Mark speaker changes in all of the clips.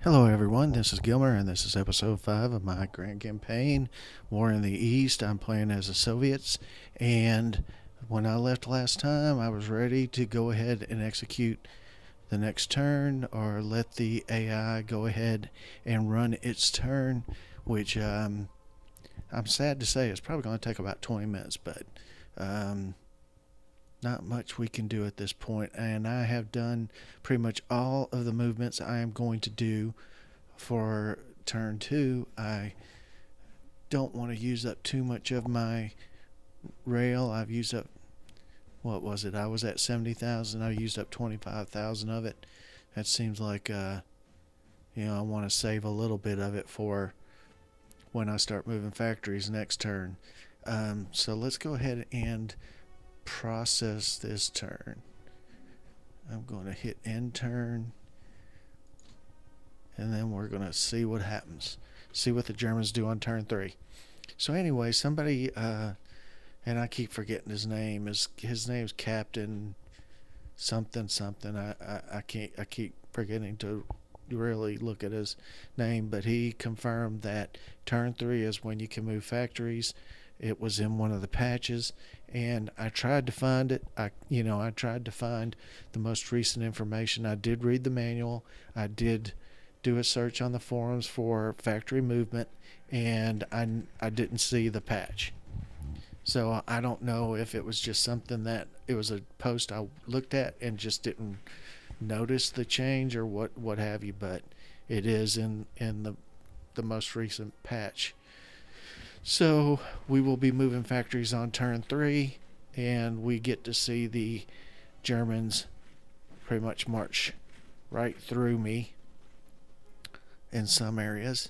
Speaker 1: Hello, everyone. This is Gilmer, and this is episode 5 of my Grand Campaign, War in the East. I'm playing as the Soviets, and when I left last time, I was ready to go ahead and execute the next turn or let the AI go ahead and run its turn, which I'm sad to say it's probably going to take about 20 minutes, but um, not much we can do at this point. And I have done pretty much all of the movements I am going to do for turn 2. I don't want to use up too much of my rail. I've used up, what was it? I was at 70,000. I used up 25,000 of it. That seems like, I want to save a little bit of it for when I start moving factories next turn. So let's go ahead and process this turn. I'm going to hit end turn, and then we're going to see what happens. See what the Germans do on turn 3. So anyway, somebody, and I keep forgetting his name. His name's Captain something something. I keep forgetting to really look at his name, but he confirmed that turn 3 is when you can move factories. It was in one of the patches, and I tried to find it. I tried to find the most recent information. I did read the manual. I did do a search on the forums for factory movement, and I didn't see the patch. So I don't know if it was just something that it was a post I looked at and just didn't notice the change or what have you, but it is in the most recent patch. So we will be moving factories on turn 3, and we get to see the Germans pretty much march right through me in some areas.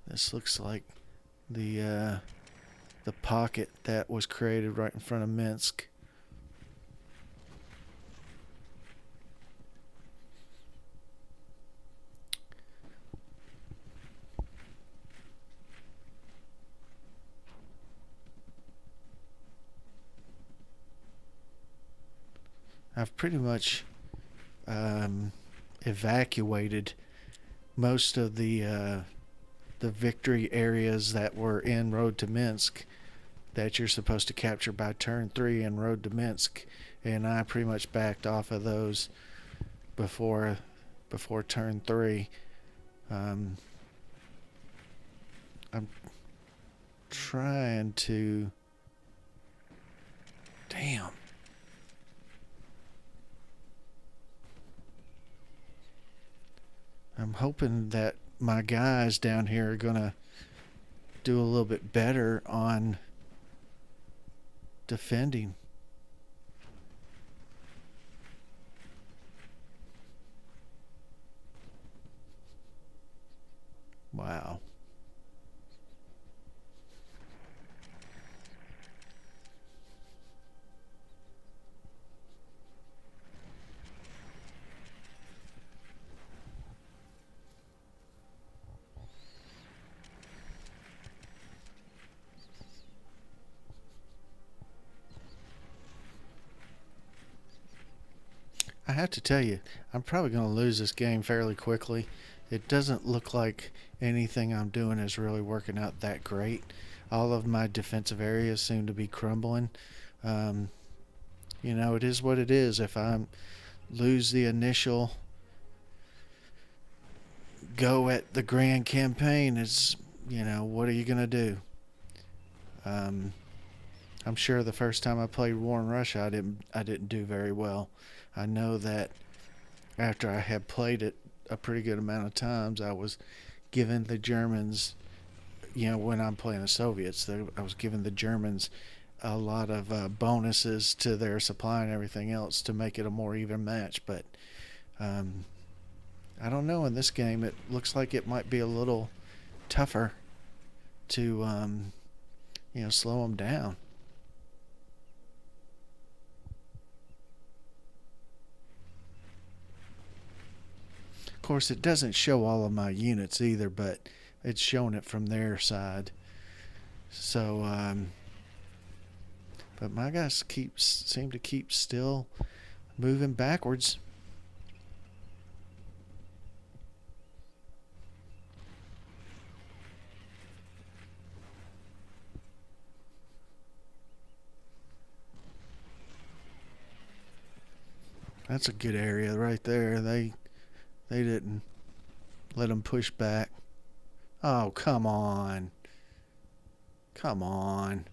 Speaker 1: This looks like the pocket that was created right in front of Minsk. I've pretty much evacuated most of the victory areas that were in Road to Minsk that you're supposed to capture by turn 3 in Road to Minsk, and I pretty much backed off of those before turn 3. I'm trying to. Damn. I'm hoping that my guys down here are gonna do a little bit better on defending. Wow. I have to tell you, I'm probably going to lose this game fairly quickly. It doesn't look like anything I'm doing is really working out that great. All of my defensive areas seem to be crumbling. Um, it is what it is. If I lose the initial go at the grand campaign, it's, what are you going to do? Um, I'm sure the first time I played War in Russia, I didn't do very well. I know that after I had played it a pretty good amount of times, I was giving the Germans, when I'm playing the Soviets, I was giving the Germans a lot of bonuses to their supply and everything else to make it a more even match. But um, I don't know. In this game, it looks like it might be a little tougher to, slow them down. Of course, it doesn't show all of my units either, but it's showing it from their side. So But my guys seem to keep still moving backwards. That's a good area right there. They didn't let them push back. Oh, come on. Come on.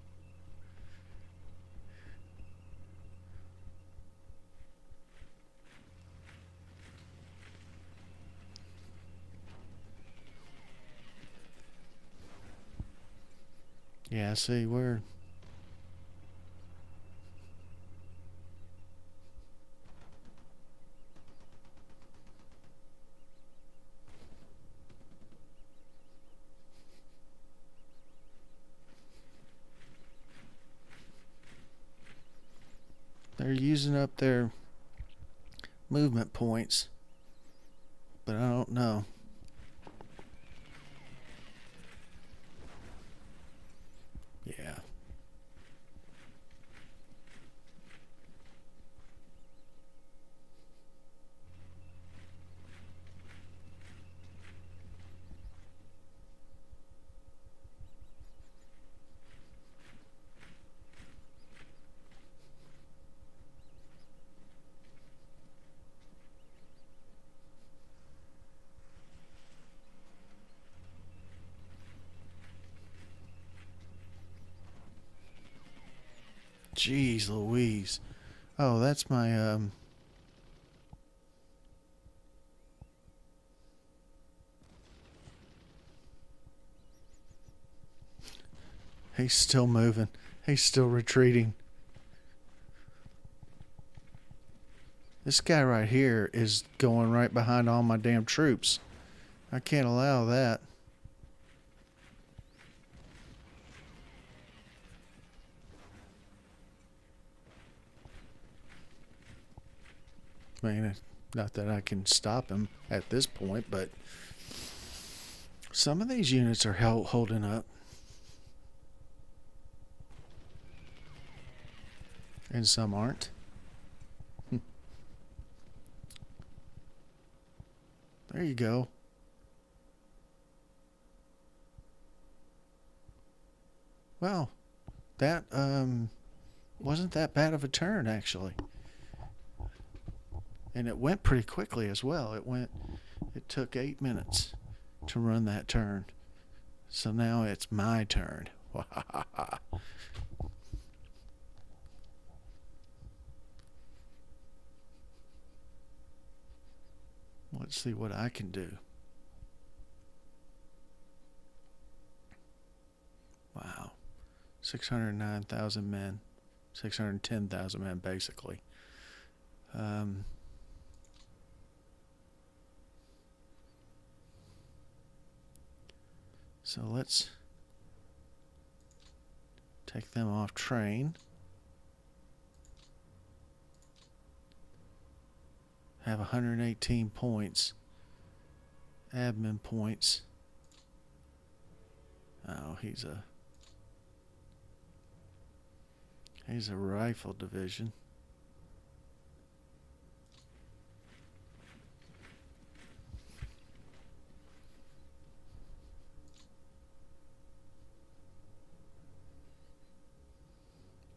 Speaker 1: Yeah, see, they're using up their movement points, but I don't know. Yeah. Jeez Louise. Oh, that's my. He's still moving. He's still retreating. This guy right here is going right behind all my damn troops. I can't allow that. I mean, not that I can stop him at this point, but some of these units are holding up. And some aren't. There you go. Well, that wasn't that bad of a turn actually. And it went pretty quickly as well. It took 8 minutes to run that turn. So now it's my turn. Let's see what I can do. Wow. 609,000 men. 610,000 men, basically. So let's take them off train. Have 118 points. Admin points. Oh, he's a rifle division.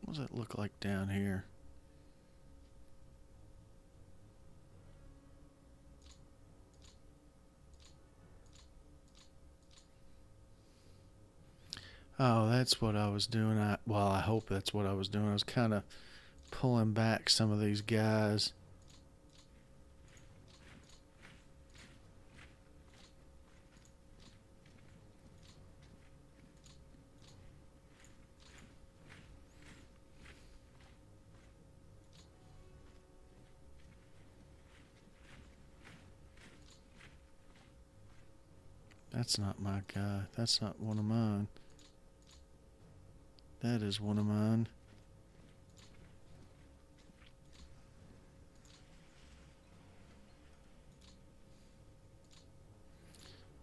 Speaker 1: What does it look like down here? Oh, that's what I was doing. I hope that's what I was doing. I was kind of pulling back some of these guys. That's not my guy. That's not one of mine. That is one of mine.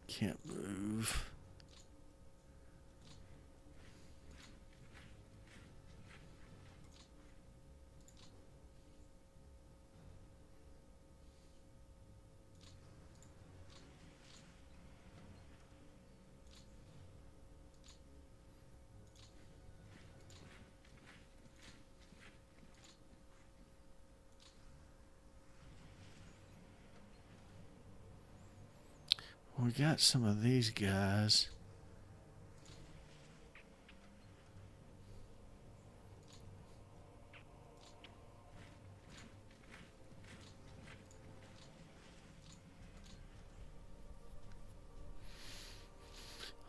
Speaker 1: Can't move. We got some of these guys.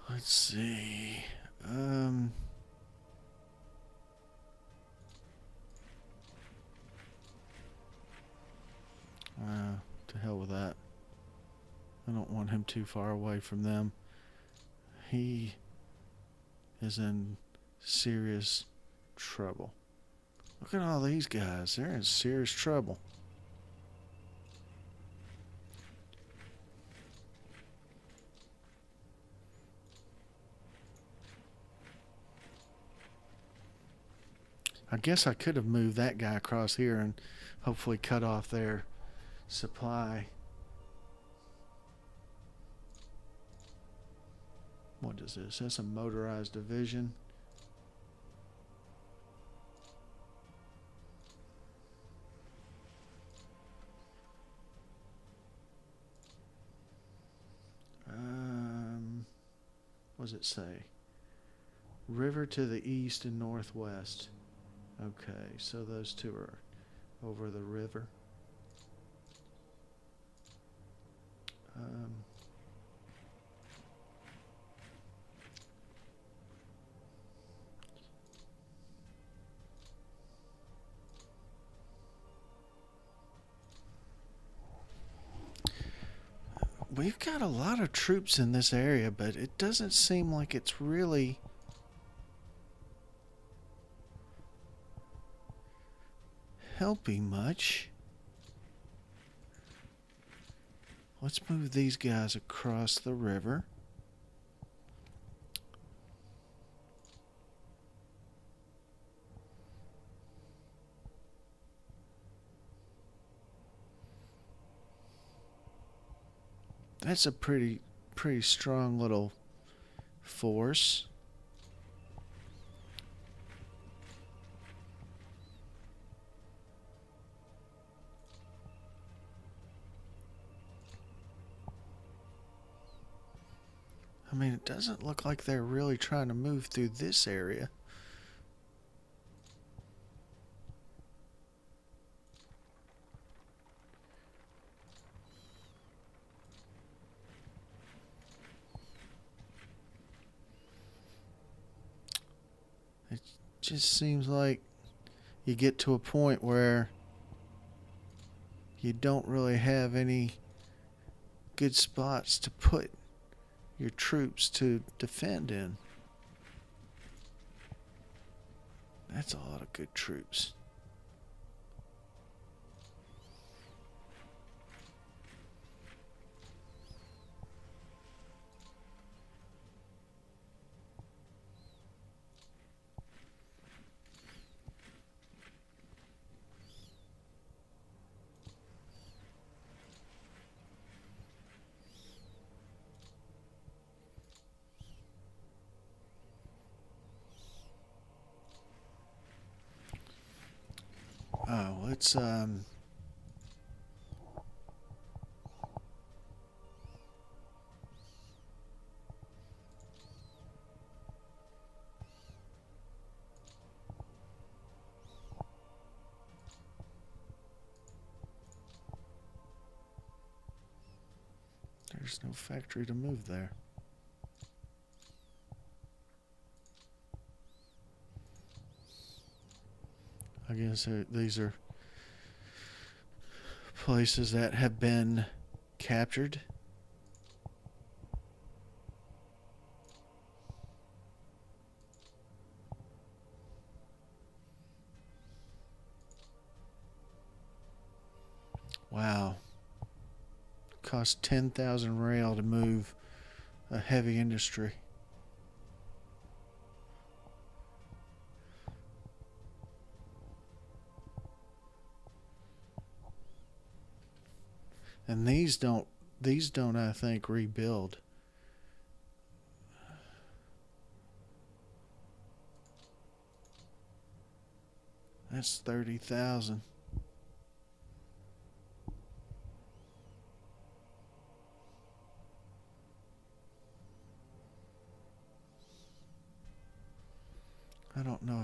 Speaker 1: Let's see. To hell with that. I don't want him too far away from them. He is in serious trouble. Look at all these guys. They're in serious trouble. I guess I could have moved that guy across here and hopefully cut off their supply. What is this? That's a motorized division. What does it say? River to the east and northwest. Okay, so those two are over the river. We've got a lot of troops in this area, but it doesn't seem like it's really helping much. Let's move these guys across the river. That's a pretty strong little force. I mean, it doesn't look like they're really trying to move through this area. It just seems like you get to a point where you don't really have any good spots to put your troops to defend in. That's a lot of good troops. Oh, let's there's no factory to move there. I guess these are places that have been captured. Wow. Cost 10,000 rail to move a heavy industry. And these don't I think rebuild. That's 30,000.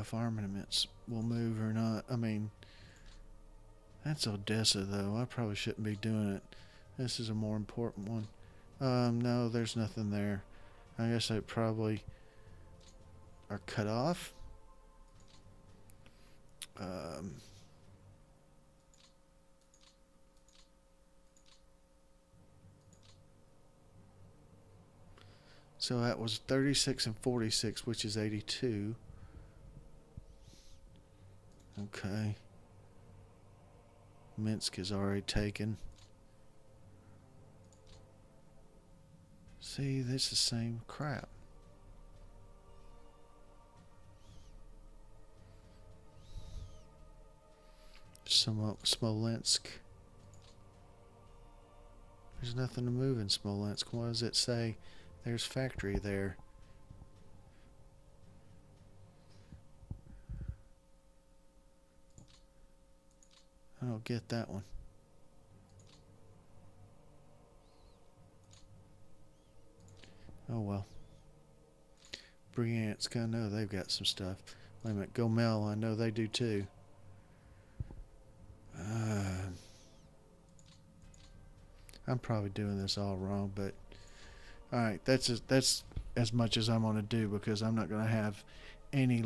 Speaker 1: if armaments will move or not. I mean, that's Odessa, though. I probably shouldn't be doing it. This is a more important one. No, there's nothing there. I guess I probably are cut off. So that was 36 and 46, which is 82. Okay. Minsk is already taken. See, this is the same crap. Smolensk. There's nothing to move in Smolensk. What does it say? There's factory there. I don't get that one. Oh well. Bryansk, I know they've got some stuff. Wait a minute, Gomel, I know they do too. I'm probably doing this all wrong, but alright, that's as much as I'm going to do, because I'm not going to have any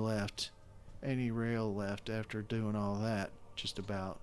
Speaker 1: rail left after doing all that, just about.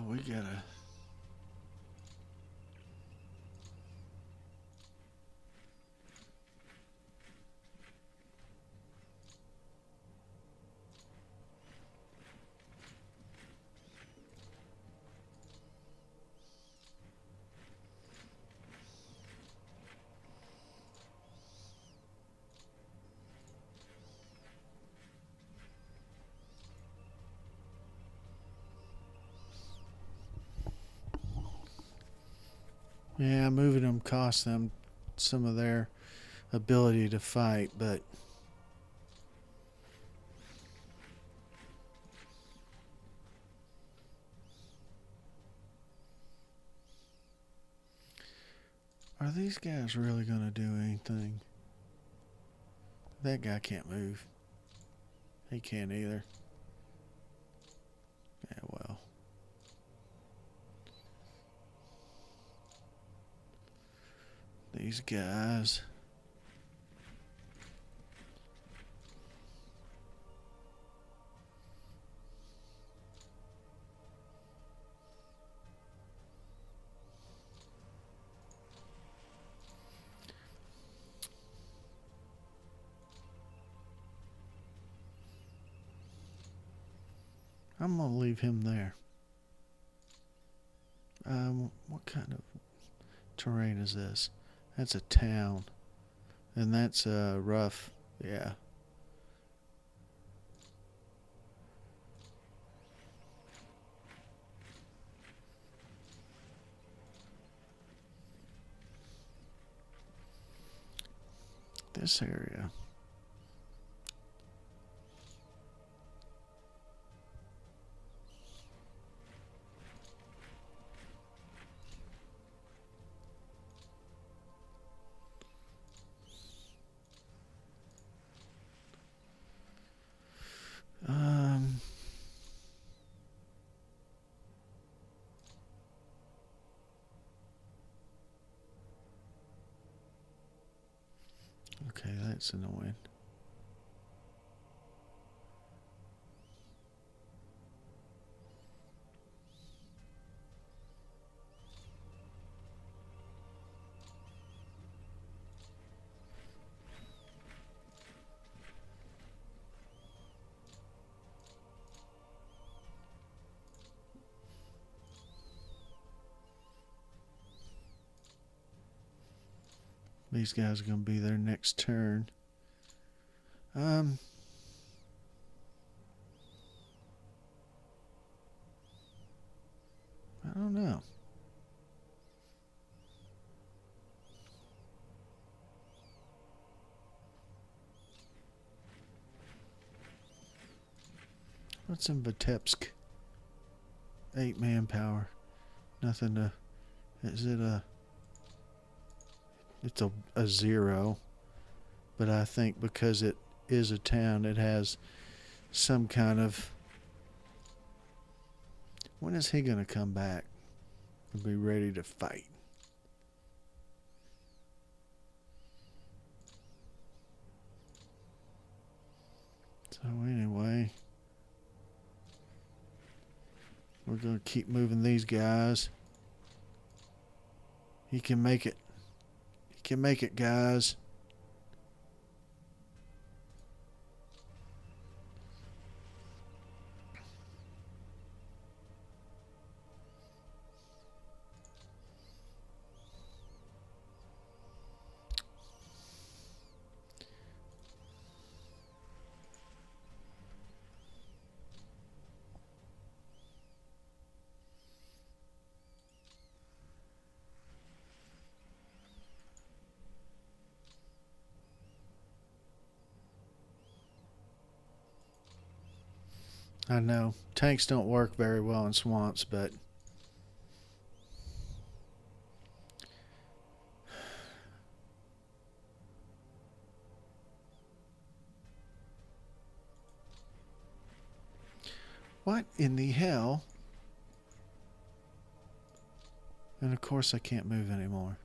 Speaker 1: We gotta. Yeah, moving them costs them some of their ability to fight, but are these guys really going to do anything? That guy can't move. He can't either. Yeah, well. These guys. I'm going to leave him there. What kind of terrain is this? That's a town. And that's rough. Yeah. This area. Okay, that's annoying. These guys are going to be their next turn. I don't know. What's in Vitebsk? 8 manpower. Nothing to... Is it a... It's a 0. But I think because it is a town, it has some kind of... When is he going to come back and be ready to fight? So anyway, we're going to keep moving these guys. He can make it. He can make it, guys. I know tanks don't work very well in swamps, but what in the hell? And of course I can't move anymore.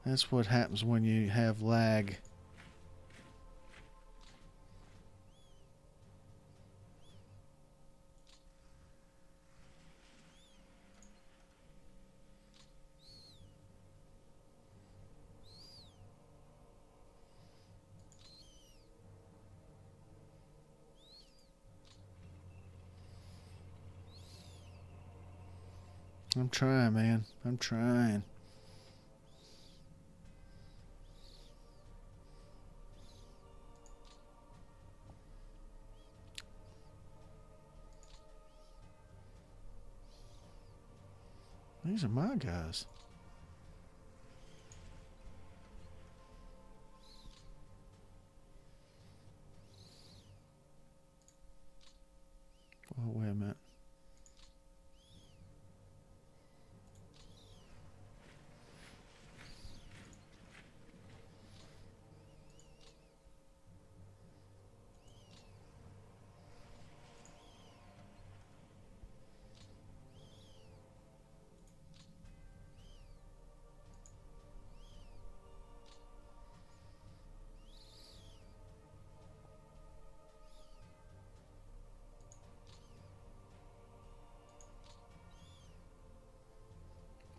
Speaker 1: That's what happens when you have lag. I'm trying, man. I'm trying. These are my guys. Oh, wait a minute.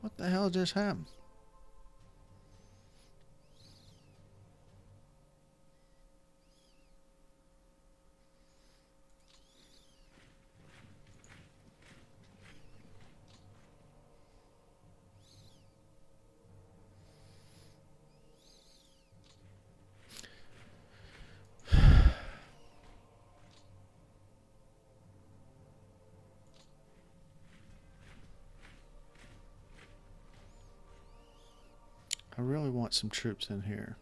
Speaker 1: What the hell just happened? I really want some troops in here.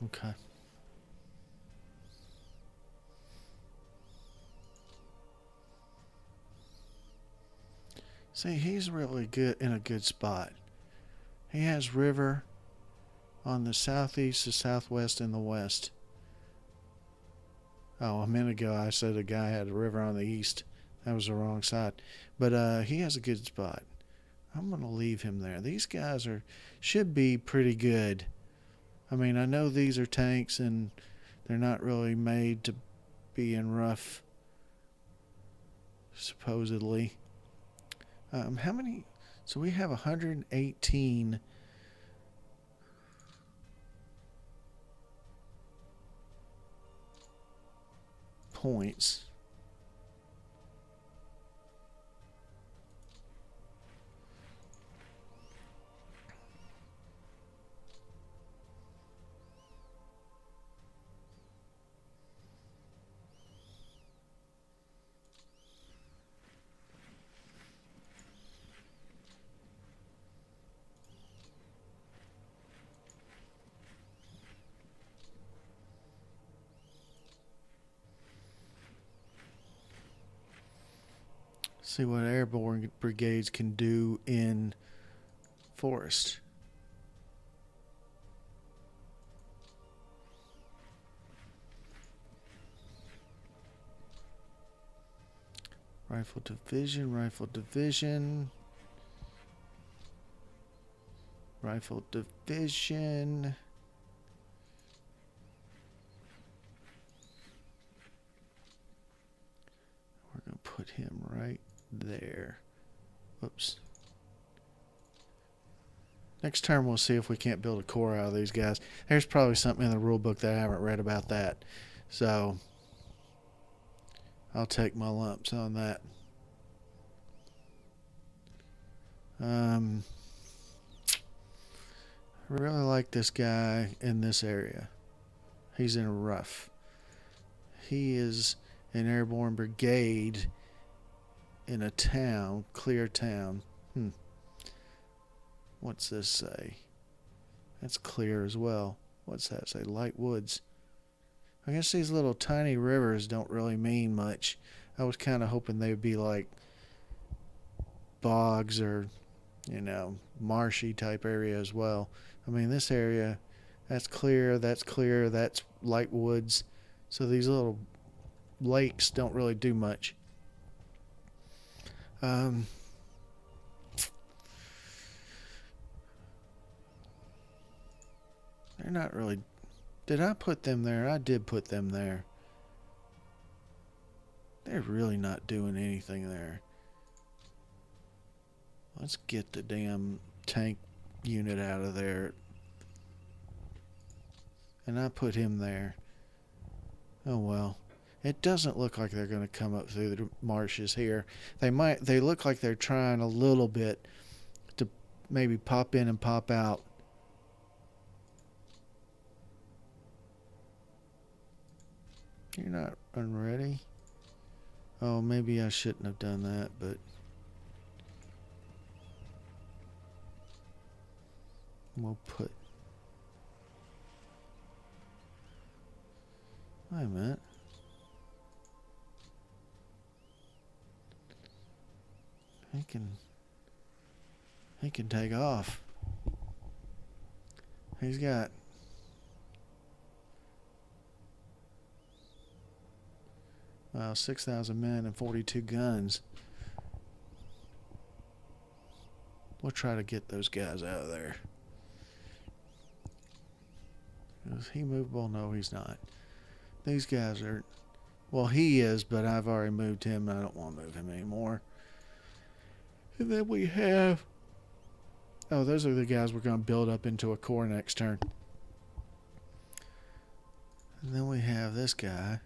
Speaker 1: Okay. See, he's really good in a good spot. He has river on the southeast, the southwest, and the west. Oh, a minute ago I said a guy had a river on the east. That was the wrong side. But he has a good spot. I'm going to leave him there. These guys should be pretty good. I mean, I know these are tanks and they're not really made to be in rough, supposedly. How many? So we have 118 points. See what airborne brigades can do in forest. Rifle division, rifle division, rifle division. We're going to put him right there. Whoops. Next turn we'll see if we can't build a core out of these guys. There's probably something in the rule book that I haven't read about that. So I'll take my lumps on that. I really like this guy in this area. He's in a rough. He is an airborne brigade in a town, clear town. What's this say? That's clear as well. What's that say? Light woods. I guess these little tiny rivers don't really mean much. I was kind of hoping they would be like bogs or, marshy type area as well. I mean, this area, that's clear, that's light woods. So these little lakes don't really do much. They're not really... Did I put them there? I did put them there. They're really not doing anything there. Let's get the damn tank unit out of there. And I put him there. Oh well. It doesn't look like they're going to come up through the marshes here. They look like they're trying a little bit to maybe pop in and pop out. You're not unready. Oh, maybe I shouldn't have done that, but we'll put... Wait a minute. He can take off. He's got... Wow, 6,000 men and 42 guns. We'll try to get those guys out of there. Is he movable? No, he's not. These guys are... Well, he is, but I've already moved him. I don't want to move him anymore. And then we have... Oh, those are the guys we're going to build up into a core next turn. And then we have this guy.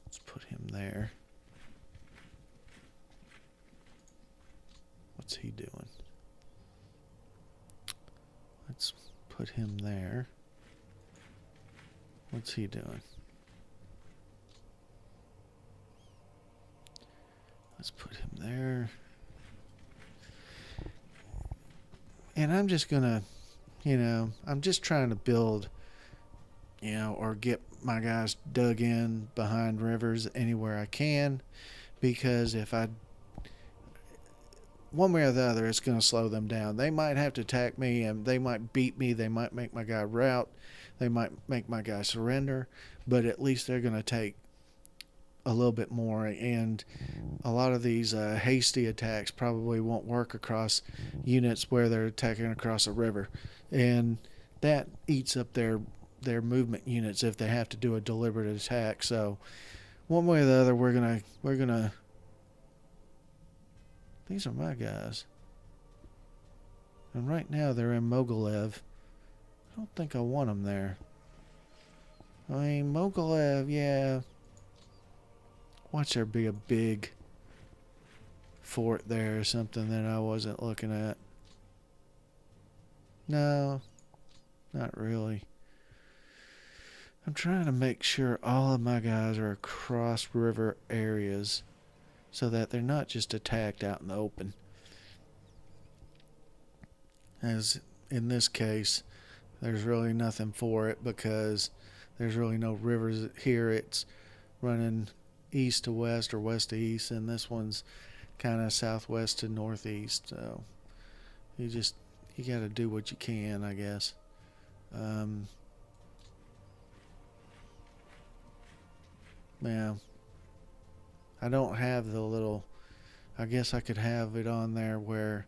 Speaker 1: Let's put him there. What's he doing? Let's put him there. What's he doing? Let's put him there. And I'm just gonna, I'm just trying to build, or get my guys dug in behind rivers anywhere I can. Because if I one way or the other, it's going to slow them down. They might have to attack me, and they might beat me. They might make my guy rout. They might make my guy surrender. But at least they're going to take a little bit more. And a lot of these hasty attacks probably won't work across units where they're attacking across a river, and that eats up their movement units if they have to do a deliberate attack. So one way or the other, we're gonna. These are my guys, and right now they're in Mogilev. I don't think I want them there. I mean, Mogilev, yeah. Watch there be a big fort there or something that I wasn't looking at. No, not really. I'm trying to make sure all of my guys are across river areas so that they're not just attacked out in the open. As in this case, there's really nothing for it because there's really no rivers here. It's running east to west or west to east, and this one's kind of southwest to northeast. So you got to do what you can, I guess. Yeah, I don't have the little. I guess I could have it on there where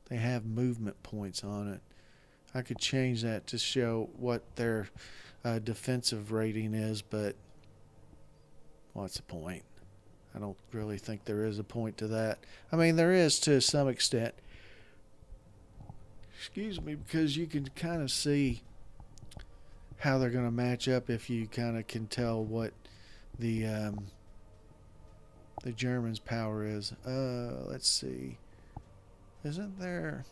Speaker 1: they have movement points on it. I could change that to show what their defensive rating is, but what's the point? I don't really think there is a point to that. I mean, there is to some extent. Excuse me, because you can kind of see how they're going to match up if you kind of can tell what the Germans' power is. Let's see. Isn't there?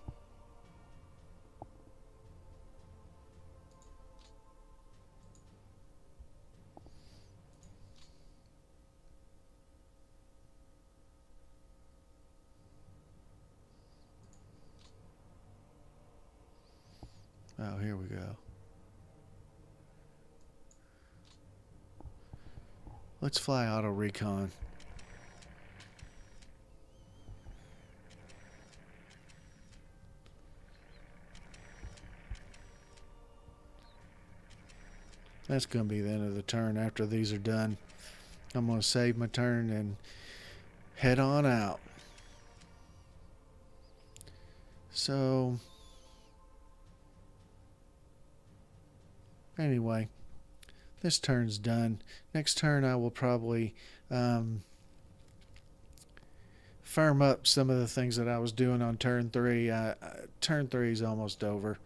Speaker 1: Oh, here we go. Let's fly auto recon. That's going to be the end of the turn. After these are done, I'm going to save my turn and head on out. So, anyway, this turn's done. Next turn I will probably firm up some of the things that I was doing on turn 3. Turn 3 is almost over.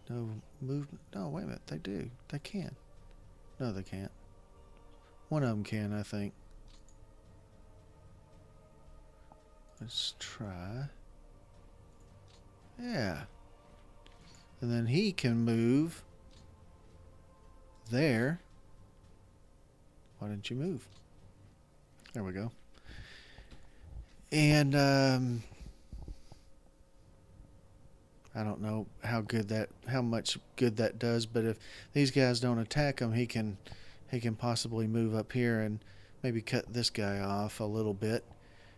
Speaker 1: No movement. No, wait a minute. They do. They can. No, they can't. One of them can, I think. Let's try. Yeah. And then he can move there. Why didn't you move? There we go. And I don't know how much good that does, but if these guys don't attack him, he can possibly move up here and maybe cut this guy off a little bit.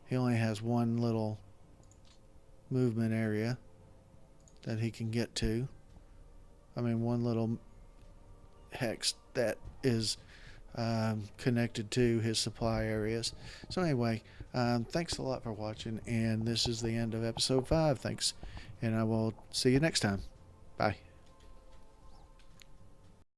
Speaker 1: He only has one little movement area that he can get to. I mean, one little hex that is connected to his supply areas. So anyway, thanks a lot for watching, and this is the end of episode 5. Thanks, and I will see you next time. Bye.